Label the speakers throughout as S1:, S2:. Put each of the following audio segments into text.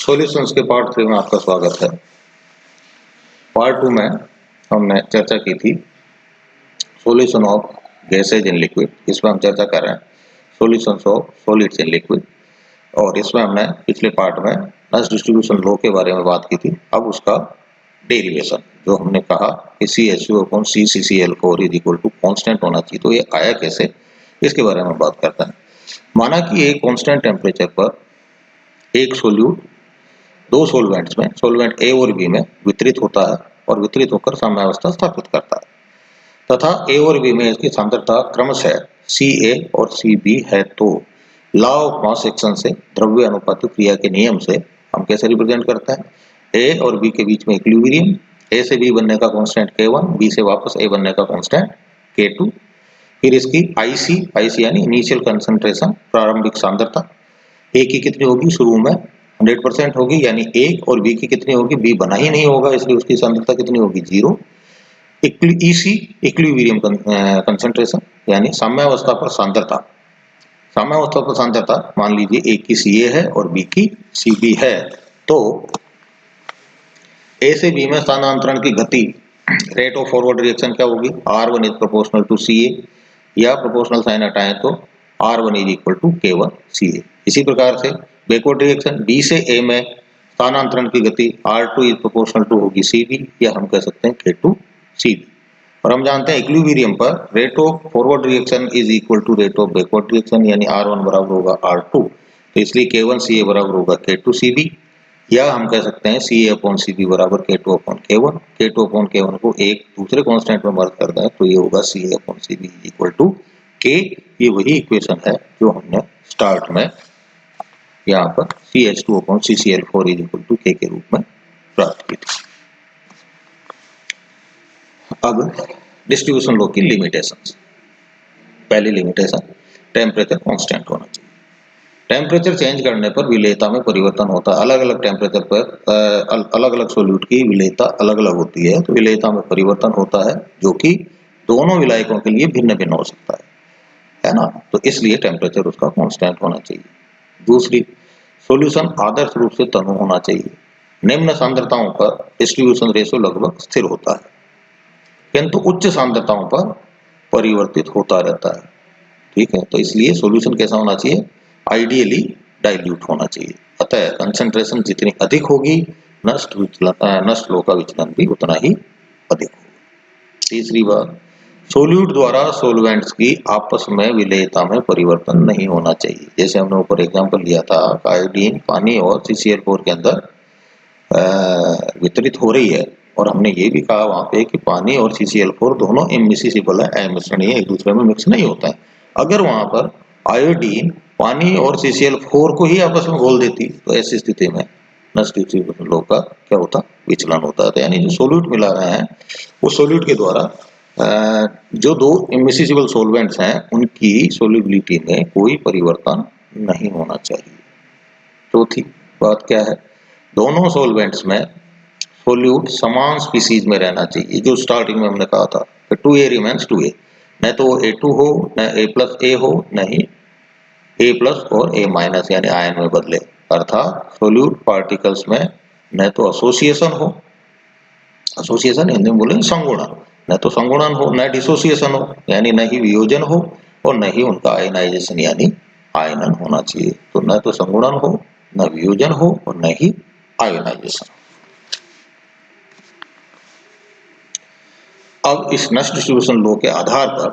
S1: Solutions के part 3 में आपका स्वागत है। पार्ट 2 में हमने चर्चा की थी solution of gases in liquid. इसमें हम चर्चा कर रहे हैं solutions of solids in liquid, और इसमें हमने पिछले पार्ट में नस डिस्ट्रीब्यूशन लॉ के बारे में बात की थी। अब उसका डेरिवेशन जो हमने कहा कि CH2/CCCl4 is equal to constant होना चाहिए, तो ये आया कैसे, इसके बारे में बात करते हैं। माना कि एक कांस्टेंट टेम्परेचर पर एक सोल्यूट दो सॉल्वेंट्स में, सॉल्वेंट ए और बी में वितरित होता है और वितरित होकर साम्यावस्था स्थापित करता है तथा ए और बी में इसकी सांद्रता क्रमशः Ca और Cb है। तो लॉ ऑफ मास एक्शन से, द्रव्य अनुपात क्रिया के नियम से हम कैसे रिप्रेजेंट करते हैं, ए और बी के बीच में इक्विलिब्रियम, ए से बी बनने का कांस्टेंट K1, बी से वापस ए बनने का कांस्टेंट K2, फिर इसकी IC यानी इनिशियल कंसंट्रेशन, प्रारंभिक सांद्रता। ए की कितनी होगी, शुरू में 100% होगी, यानी एक, और बी की कितनी होगी, बी बना ही नहीं होगा इसलिए उसकी सांद्रता कितनी होगी, 0। EC इक्विलिब्रियम कंसंट्रेशन यानी साम्यावस्था पर सांद्रता। साम्यावस्था पर सांद्रता मान लीजिए ए की Ca है और बी की Cb है, तो ए से बी में स्थानांतरण की गति, रेट ऑफ फॉरवर्ड रिएक्शन क्या होगी, R1 is proportional to Ca, या प्रोपोर्शनल साइन हटाएं तो R1 is equal to K1 Ca। इसी प्रकार से बैकवर्ड रिएक्शन बी से ए में स्थानांतरण की गति R2 इज प्रोपोर्शनल टू होगी Cb, या हम कह सकते हैं K2 Cb। और हम जानते हैं इक्विलिब्रियम पर rate of forward reaction is equal to rate of backward reaction, यानी R1 बराबर होगा R2, तो इसलिए K1 Ca बराबर होगा K2 Cb, या हम कह सकते हैं Ca/Cb बराबर K2/K1। K2/K1 को एक दूसरे कांस्टेंट में मर्ज कर दें तो ये होगा Ca/Cb इक्वल टू K। ये वही इक्वेशन है जो हमने स्टार्ट में यहाँ पर CH2/CCl4 is equal to K के रूप में प्राप्त की थी। अब डिस्ट्रीब्यूशन लॉ की लिमिटेशंस। पहली लिमिटेशन, टेम्परेचर कांस्टेंट होना चाहिए। टेम्परेचर चेंज करने पर विलेयता में परिवर्तन होता है। अलग अलग टेम्परेचर पर अलग अलग सोल्यूट की विलेयता अलग अलग होती है, तो विलेयता में परिवर्तन होता है जो कि दोनों विलायकों के लिए भिन्न भिन्न हो सकता है ना, तो इसलिए टेम्परेचर उसका कांस्टेंट होना चाहिए। दूसरी, सॉल्यूशन आदर्श रूप से तनु होना चाहिए। निम्न सांद्रताओं पर डिस्ट्रीब्यूशन रेशियो लगभग स्थिर होता है, किंतु उच्च सांद्रताओं पर परिवर्तित होता रहता है। ठीक है, तो इसलिए सॉल्यूशन कैसा होना चाहिए, आइडियली डाइल्यूट होना चाहिए। अतः कंसंट्रेशन जितनी अधिक होगी नष्ट लो का विचलन भी उतना ही अधिक होगा। तीसरी बात, सोल्यूट द्वारा सोलवेंट्स की आपस में विलेयता में परिवर्तन नहीं होना चाहिए। जैसे हमने ऊपर एग्जांपल लिया था, आयोडीन पानी और CCl4 के अंदर वितरित हो रही है, और हमने ये भी कहा वहां पे कि पानी और CCl4 दोनों इमिसिसिबल है, अमिश्रणीय, एक दूसरे में मिक्स नहीं होता है। अगर वहां पर आयोडीन पानी और CCl4 को ही आपस में घोल देती तो ऐसी स्थिति में नष्ट डिस्ट्रीब्यूशन लॉ का क्या होता, विचलन होता है। तो यानी जो सोल्यूट मिला रहे हैं वो सोल्यूट के द्वारा जो दो इमिसिसिबल सॉल्वेंट्स हैं उनकी सोल्युबिलिटी में कोई परिवर्तन नहीं होना चाहिए। चौथी बात क्या है, दोनों सॉल्वेंट्स में सोल्यूट समान स्पीसीज में रहना चाहिए। जो स्टार्टिंग में हमने कहा था 2A रिमेन्स 2A, न तो A2 हो, न A+A हो, नहीं A+ और A- यानी आयन में बदले, अर्थात सोल्यूट पार्टिकल्स में न तो एसोसिएशन हो, एसोसिएशन हिंदी में बोले संगुणन, न तो संगुणन हो, न डिसोसिएशन हो यानी न ही वियोजन हो, और न ही उनका आयनाइजेशन यानी आयनन होना चाहिए। तो न तो संगुणन हो, न वियोजन हो, और न ही आयनाइजेशन। अब इस नष्ट डिस्ट्रीब्यूशन लॉ के आधार पर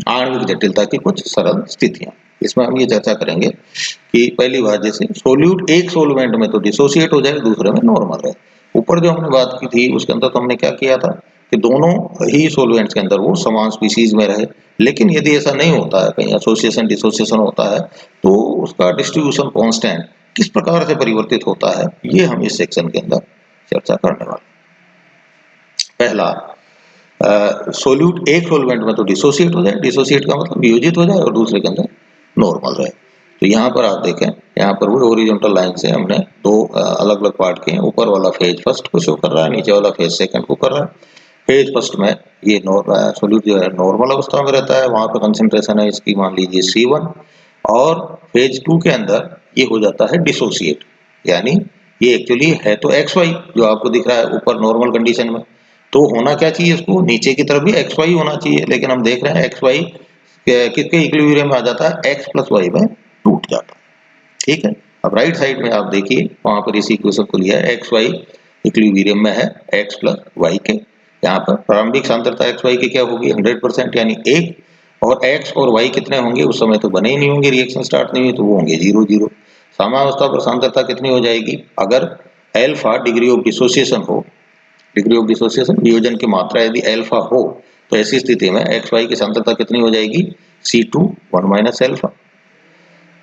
S1: आणविक जटिलता की कुछ सरल स्थितियां, इसमें हम ये चर्चा करेंगे कि पहली बात, जैसे सोल्यूट एक सोलवेंट में तो डिसोसिएट हो जाए, दूसरे में नॉर्मल रहे। ऊपर जो हमने बात की थी उसके अंदर तो हमने क्या किया था कि दोनों ही सोलवेंट्स के अंदर वो समान स्पीसीज में रहे, लेकिन यदि ऐसा नहीं होता है, कहीं एसोसिएशन डिसोसिएशन होता है, तो उसका डिस्ट्रीब्यूशन कांस्टेंट किस प्रकार से परिवर्तित होता है, ये हम इस सेक्शन के अंदर चर्चा करने वाले। पहला, सोल्यूट एक सोलवेंट में तो डिसोसिएट हो जाए, डिसोसिएट का मतलब वियोजित हो जाए, और दूसरे के अंदर नॉर्मल रहे। तो यहाँ पर आप देखें, यहाँ पर वो हॉरिजॉन्टल लाइन से हमने दो अलग अलग पार्ट किए हैं। ऊपर वाला फेज फर्स्ट को शो कर रहा है, नीचे वाला फेज सेकंड को कर रहा है। फेज फर्स्ट में ये सोल्यूट जो है नॉर्मल अवस्था में रहता है, वहां पर कंसेंट्रेशन है इसकी मान लीजिए C1, और फेज 2 के अंदर ये हो जाता है डिसोसिएट, यानी ये एक्चुअली है तो एक्स वाई जो आपको दिख रहा है ऊपर नॉर्मल कंडीशन में, तो होना क्या चाहिए इसको, नीचे की तरफ भी एक्स वाई होना चाहिए, लेकिन हम देख रहे हैं एक्स वाई किसके इक्विलिब्रियम में आ जाता है, एक्स प्लस वाई में टूट जाता है। ठीक है, अब राइट साइड में आप देखिए वहां पर इसी इक्वेशन को लिया है, एक्स वाई इक्विलिब्रियम में है एक्स प्लस वाई के। यहाँ पर प्रारंभिक सांद्रता एक्स वाई की क्या होगी 100% यानी 1, और एक्स और वाई कितने होंगे उस समय तो बने ही नहीं होंगे, रिएक्शन स्टार्ट नहीं हुई, तो वो होंगे 0 0। साम्यावस्था पर सांद्रता कितनी हो जाएगी, अगर अल्फा डिग्री ऑफ डिसोसिएशन हो, डिग्री ऑफ डिसोसिएशन वियोजन की मात्रा यदि अल्फा हो, तो ऐसी स्थिति में एक्स वाई की सांद्रता कितनी हो जाएगी C2 1 माइनस अल्फा।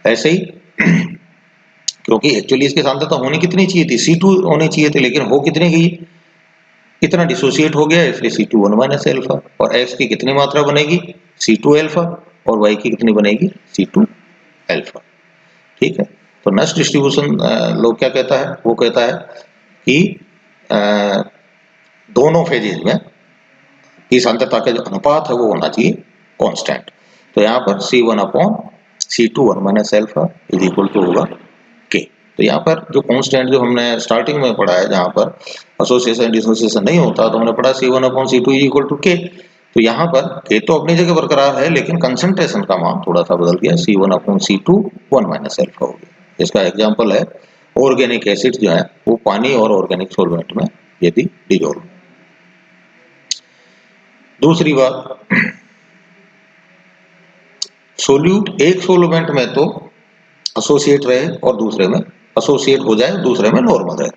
S1: ऐसे ही क्योंकि एक्चुअली इसकी सांद्रता होनी कितनी चाहिए थी, C2 होनी चाहिए थी, लेकिन हो कितनी गई, कितना डिसोसिएट हो गया, इसलिए C2 1 माइनस अल्फा। और x की कितनी मात्रा बनेगी C2 अल्फा, और y की कितनी बनेगी C2 अल्फा। ठीक है, तो नश डिस्ट्रीब्यूशन लोग क्या कहता है, वो कहता है कि दोनों फेजेज में की सांद्रता का जो अनुपात है वो होना चाहिए कांस्टेंट। तो यहाँ पर C1 upon C2 1 minus alpha is equal to होगा K। तो यहाँ पर जो कांस्टेंट जो हमने स्टार्टिंग में पढ़ा है, जहाँ पर एसोसिएशन डिसोसिएशन नहीं होता, तो हमने पढ़ा C1 upon C2 is equal to K। तो यहाँ पर K तो अपनी जगह बरकरार है, लेकिन कंसंट्रेशन का मान थोड़ा सा बदल गया, C1 upon C2 1 minus alpha हो गया। इसका एग्जाम्पल है ऑर्गेनिक एसिड जो है वो पानी और ऑर्गेनिक सोलवेंट में यदि डिजोल्व। दूसरी बात, सोल्यूट एक सोलवेंट में तो एसोसिएट रहे और दूसरे में एसोसिएट हो जाए, दूसरे में नॉर्मल रहे।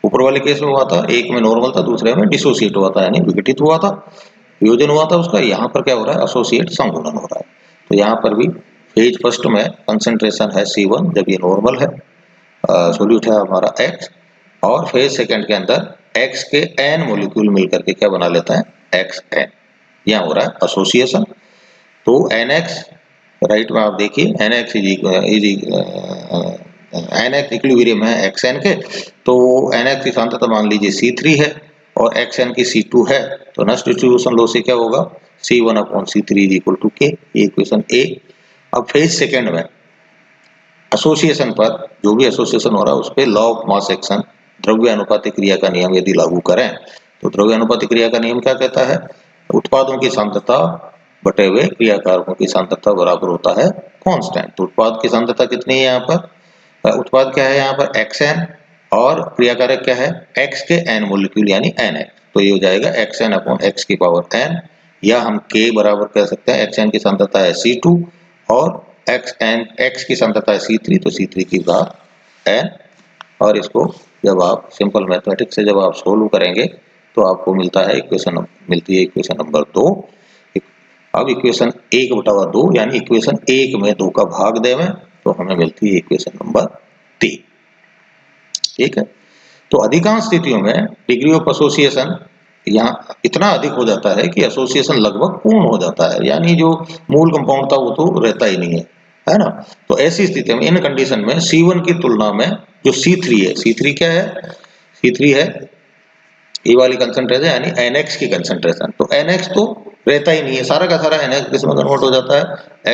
S1: ऊपर वाले केस में हुआ था, एक में नॉर्मल था दूसरे में डिसोसिएट हुआ था, यानी विघटित हुआ था, वियोजन हुआ था उसका। यहाँ पर क्या हो रहा है, एसोसिएट संघूर्णन हो रहा है। तो यहाँ पर भी फेज फर्स्ट में कंसंट्रेशन है C1 जब ये नॉर्मल है, सोल्यूट है हमारा X, और फेज सेकंड के अंदर X के n मोलिक्यूल मिलकर के क्या बना लेता है XN, यहाँ हो रहा है एसोसिएशन। तो NX राइट में आप देखिए NX इक्विलिब्रियम है XN के, तो NX की सांद्रता मान लीजिए C3 है और XN की C2 है, तो नश डिस्ट्रीब्यूशन लॉ से क्या होगा C1 upon C3 is equal to K, ये इक्वेशन A। अब फेज सेकंड में एसोसिएशन पर जो भी एसोसिएशन हो रहा है उस पर लॉ ऑफ मास एक्शन द्रव्य अनुपाती क्रिया का नियम यदि लागू करें, तो द्रव्य अनुपाती क्रिया का नियम क्या कहता है, उत्पादों की सांद्रता बटे हुए क्रियाकारकों की सांद्रता बराबर होता है कांस्टेंट। तो उत्पाद की सांद्रता कितनी है यहाँ पर, उत्पाद क्या है यहाँ पर XN, और क्रियाकारक क्या है X के n मोलिक्यूल यानी NX, तो ये हो जाएगा XN अपॉन X की पावर n, या हम K बराबर कह सकते हैं XN की सांद्रता है C2 और X की सांद्रता है C3, तो C3 की घात n। और इसको जब आप सिंपल मैथमेटिक्स से जब आप सोल्व करेंगे तो आपको मिलता है मिलती है इक्वेशन नंबर 2। अब इक्वेशन 1/2 यानी इक्वेशन 1 में 2 का भाग देवें तो हमें मिलती है इक्वेशन नंबर 3। ठीक है, तो अधिकांश स्थितियों में डिग्री ऑफ एसोसिएशन यहाँ इतना अधिक हो जाता है कि एसोसिएशन लगभग पूर्ण हो जाता है, यानी जो मूल कंपाउंड था वो तो रहता ही नहीं है ना। तो ऐसी स्थिति में इन कंडीशन में C1 की तुलना में जो C3 है, C3 क्या है, C3 है ये वाली कंसंट्रेशन यानी NX की कंसंट्रेशन, तो NX तो रहता ही नहीं है, सारा का सारा NX किसमें कन्वर्ट हो जाता है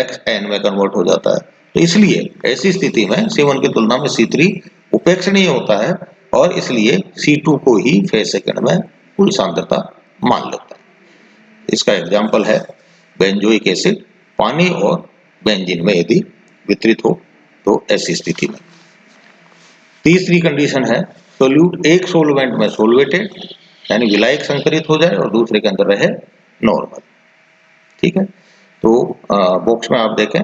S1: XN में कन्वर्ट हो जाता है। तो इसलिए ऐसी स्थिति में C1 की तुलना में C3 उपेक्षणीय होता है, और इसलिए C2 को ही फेज सेकंड में कुल सांद्रता मान लेता है। इसका एग्जाम्पल है बेंजोइक एसिड पानी और बेंजीन में यदि वितरित हो तो ऐसी स्थिति में। तीसरी कंडीशन है सोल्यूट एक सोलवेंट में सोलवेटेड यानी विलायक संकरित हो जाए और दूसरे के अंदर रहे नॉर्मल। ठीक है, तो बॉक्स में आप देखें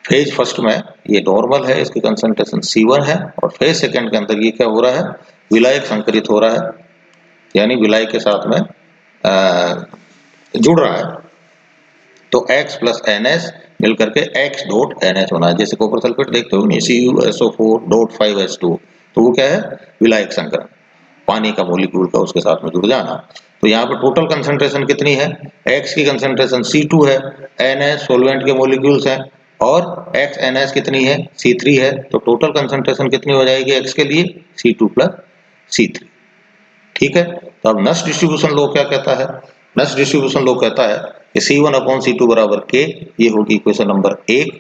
S1: फेज फर्स्ट में ये नॉर्मल है, इसकी कंसंट्रेशन C1 है, और फेज सेकंड के अंदर ये क्या हो रहा है, विलायक संकरित हो रहा है, यानी विलायक के साथ में जुड़ रहा है। तो X प्लस NS मिलकर के X डॉट NH होना है, जैसे कॉपर सल्फेट देखते हो CuSO4.5H2, तो वो क्या है विलायक संकरण, पानी का मोलिक्यूल का उसके साथ में जुड़ जाना। तो यहाँ पर टोटल कंसंट्रेशन कितनी है, X की कंसंट्रेशन C2 है, NH सोलवेंट के मोलिक्यूल्स हैं, और XNS कितनी है C3 है, तो टोटल कंसंट्रेशन कितनी हो जाएगी X के लिए C2 प्लस C3। ठीक है, तो अब नश डिस्ट्रीब्यूशन लॉ क्या कहता है, नश डिस्ट्रीब्यूशन लॉ कहता है कि C1 अपॉन C2 बराबर K, ये होगी इक्वेशन नंबर 1।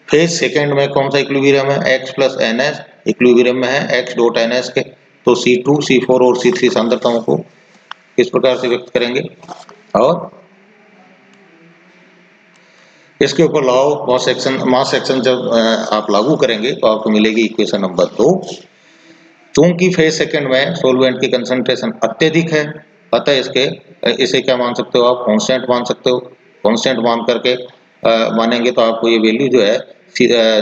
S1: फेज सेकंड में कौन सा इक्विलिब्रियम है X प्लस NS, इक्विलिब्रियम में है x डॉट NH के, तो C2, C4 और C3 सांद्रताओं को किस प्रकार से व्यक्त करेंगे, और इसके ऊपर लॉ ऑफ मास एक्शन जब आप लागू करेंगे तो आपको मिलेगी इक्वेशन नंबर 2। चूंकि फेज सेकंड में सॉल्वेंट की कंसंट्रेशन अत्यधिक है, अतः इसे क्या मान सकते हो आप, कांस्टेंट मान सकते हो। कांस्टेंट मान करके मानेंगे तो आपको ये वैल्यू जो है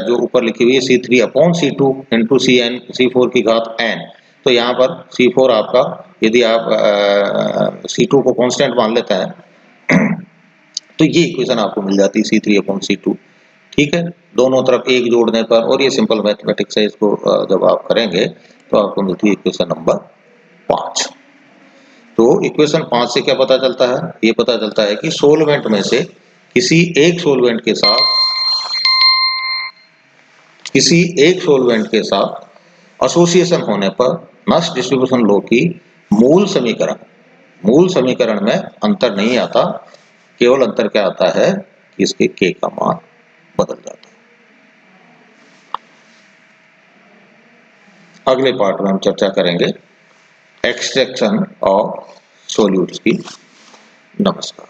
S1: जो ऊपर लिखी हुई है C3/C2 इंटू C4 की घात n, तो यहाँ पर C4 आपका, यदि आप C2 को कांस्टेंट मान लेते हैं तो ये इक्वेशन आपको मिल जाती है C3/C2। ठीक है, दोनों तरफ एक जोड़ने पर, और ये सिंपल मैथमेटिक्स है, इसको जब आप करेंगे तो आपको मिलती है इक्वेशन नंबर 5। तो इक्वेशन 5 से क्या पता चलता है, ये पता चलता है कि सोलवेंट में से किसी एक सोलवेंट के साथ एसोसिएशन होने पर नॉइस डिस्ट्रीब्यूशन लॉ की मूल समीकरण में अंतर नहीं आता, केवल अंतर क्या आता है कि इसके k का मान बदल जाता है। अगले पार्ट में हम चर्चा करेंगे एक्सट्रैक्शन ऑफ सॉल्यूट्स की। नमस्कार।